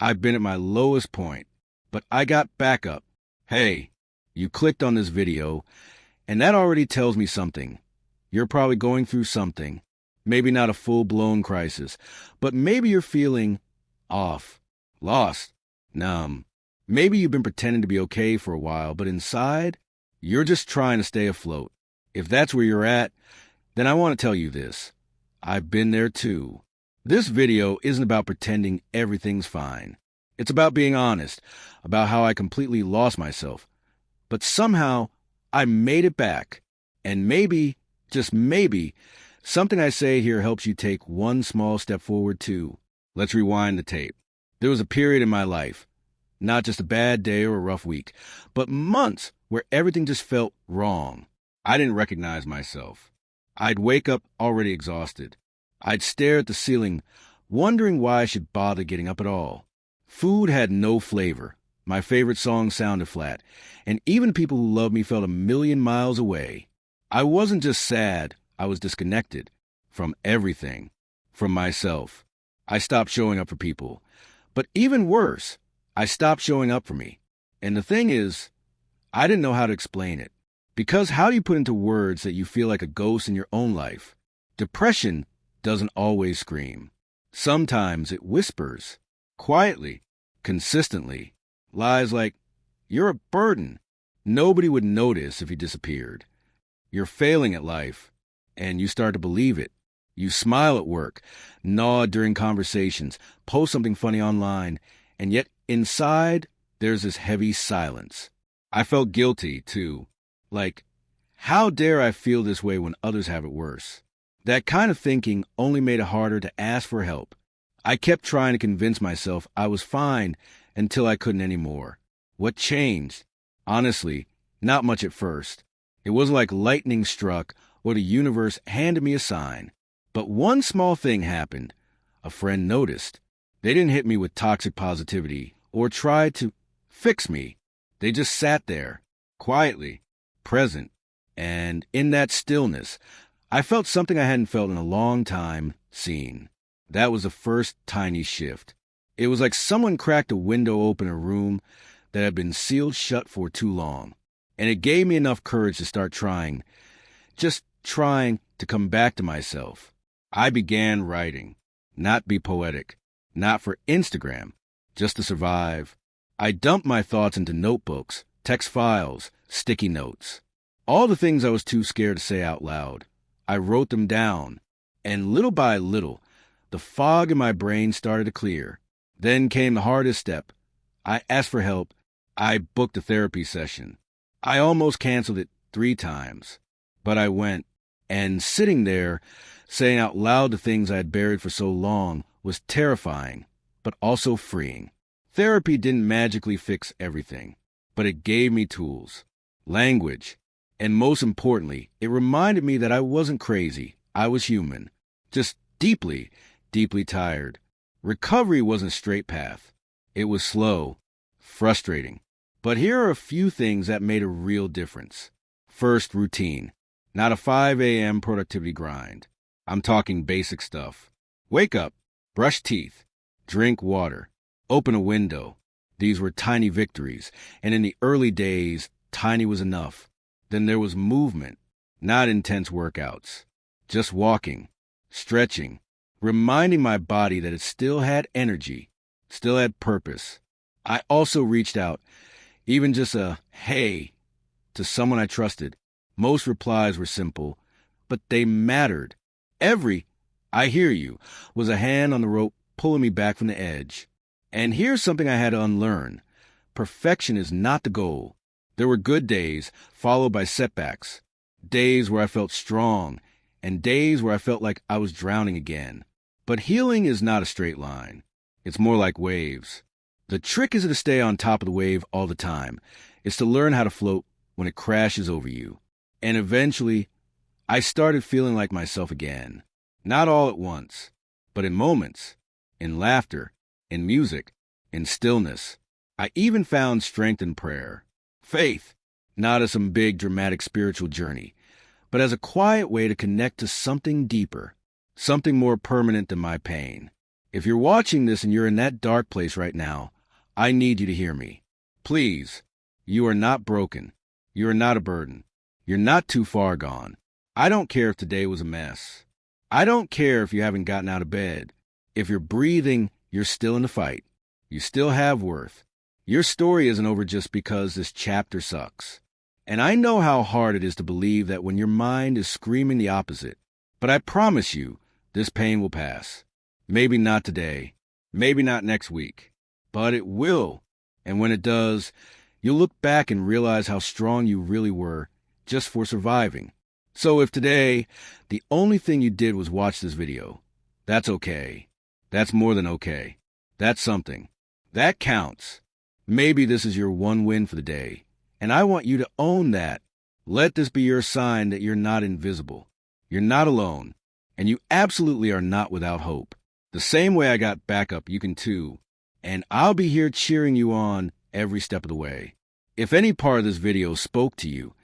I've been at my lowest point, but I got back up. Hey, you clicked on this video, and that already tells me something. You're probably going through something. Maybe not a full-blown crisis, but maybe you're feeling off, lost, numb. Maybe you've been pretending to be okay for a while, but inside, you're just trying to stay afloat. If that's where you're at, then I want to tell you this. I've been there too. This video isn't about pretending everything's fine. It's about being honest, about how I completely lost myself. But somehow, I made it back. And maybe, just maybe, something I say here helps you take one small step forward too. Let's rewind the tape. There was a period in my life, not just a bad day or a rough week, but months where everything just felt wrong. I didn't recognize myself. I'd wake up already exhausted. I'd stare at the ceiling, wondering why I should bother getting up at all. Food had no flavor. My favorite song sounded flat, and even people who loved me felt a million miles away. I wasn't just sad, I was disconnected from everything, from myself. I stopped showing up for people. But even worse, I stopped showing up for me. And the thing is, I didn't know how to explain it. Because how do you put into words that you feel like a ghost in your own life? Depression doesn't always scream. Sometimes it whispers, quietly, consistently. Lies like, you're a burden. Nobody would notice if you disappeared. You're failing at life, and you start to believe it. You smile at work, nod during conversations, post something funny online, and yet inside, there's this heavy silence. I felt guilty, too. Like, how dare I feel this way when others have it worse? That kind of thinking only made it harder to ask for help. I kept trying to convince myself I was fine until I couldn't anymore. What changed? Honestly, not much at first. It wasn't like lightning struck or the universe handed me a sign. But one small thing happened. A friend noticed. They didn't hit me with toxic positivity or try to fix me. They just sat there, quietly, present, and in that stillness, I felt something I hadn't felt in a long time, seen. That was the first tiny shift. It was like someone cracked a window open in a room that had been sealed shut for too long. And it gave me enough courage to start trying, just trying to come back to myself. I began writing, not be poetic, not for Instagram, just to survive. I dumped my thoughts into notebooks, text files, sticky notes. All the things I was too scared to say out loud. I wrote them down, and little by little, the fog in my brain started to clear. Then came the hardest step. I asked for help. I booked a therapy session. I almost canceled it 3 times, but I went, and sitting there, saying out loud the things I had buried for so long was terrifying, but also freeing. Therapy didn't magically fix everything, but it gave me tools, language, and most importantly, it reminded me that I wasn't crazy. I was human, just deeply, deeply tired. Recovery wasn't a straight path. It was slow, frustrating. But here are a few things that made a real difference. First, routine. Not a 5 a.m. productivity grind. I'm talking basic stuff. Wake up, brush teeth, drink water, open a window. These were tiny victories, and in the early days, tiny was enough. Then there was movement, not intense workouts. Just walking, stretching, reminding my body that it still had energy, still had purpose. I also reached out, even just a hey, to someone I trusted. Most replies were simple, but they mattered. Every I hear you was a hand on the rope pulling me back from the edge. And here's something I had to unlearn. Perfection is not the goal. There were good days followed by setbacks, days where I felt strong, and days where I felt like I was drowning again. But healing is not a straight line. It's more like waves. The trick isn't to stay on top of the wave all the time. It's to learn how to float when it crashes over you. And eventually, I started feeling like myself again. Not all at once, but in moments, in laughter, in music, in stillness. I even found strength in prayer. Faith, not as some big dramatic spiritual journey, but as a quiet way to connect to something deeper, something more permanent than my pain. If you're watching this and you're in that dark place right now, I need you to hear me. Please, you are not broken. You are not a burden. You're not too far gone. I don't care if today was a mess. I don't care if you haven't gotten out of bed. If you're breathing, you're still in the fight. You still have worth. Your story isn't over just because this chapter sucks. And I know how hard it is to believe that when your mind is screaming the opposite. But I promise you, this pain will pass. Maybe not today. Maybe not next week. But it will. And when it does, you'll look back and realize how strong you really were just for surviving. So if today, the only thing you did was watch this video, that's okay. That's more than okay. That's something. That counts. Maybe this is your one win for the day. And I want you to own that. Let this be your sign that you're not invisible. You're not alone. And you absolutely are not without hope. The same way I got back up, you can too. And I'll be here cheering you on every step of the way. If any part of this video spoke to you,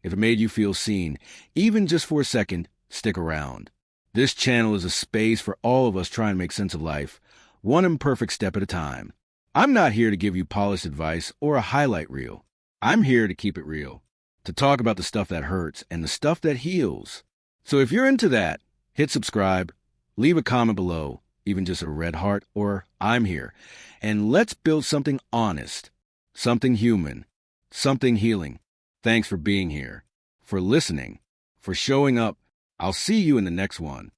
if it made you feel seen, even just for a second, stick around. This channel is a space for all of us trying to make sense of life, one imperfect step at a time. I'm not here to give you polished advice or a highlight reel. I'm here to keep it real, to talk about the stuff that hurts and the stuff that heals. So if you're into that, hit subscribe, leave a comment below, even just a red heart or I'm here, and let's build something honest, something human, something healing. Thanks for being here, for listening, for showing up. I'll see you in the next one.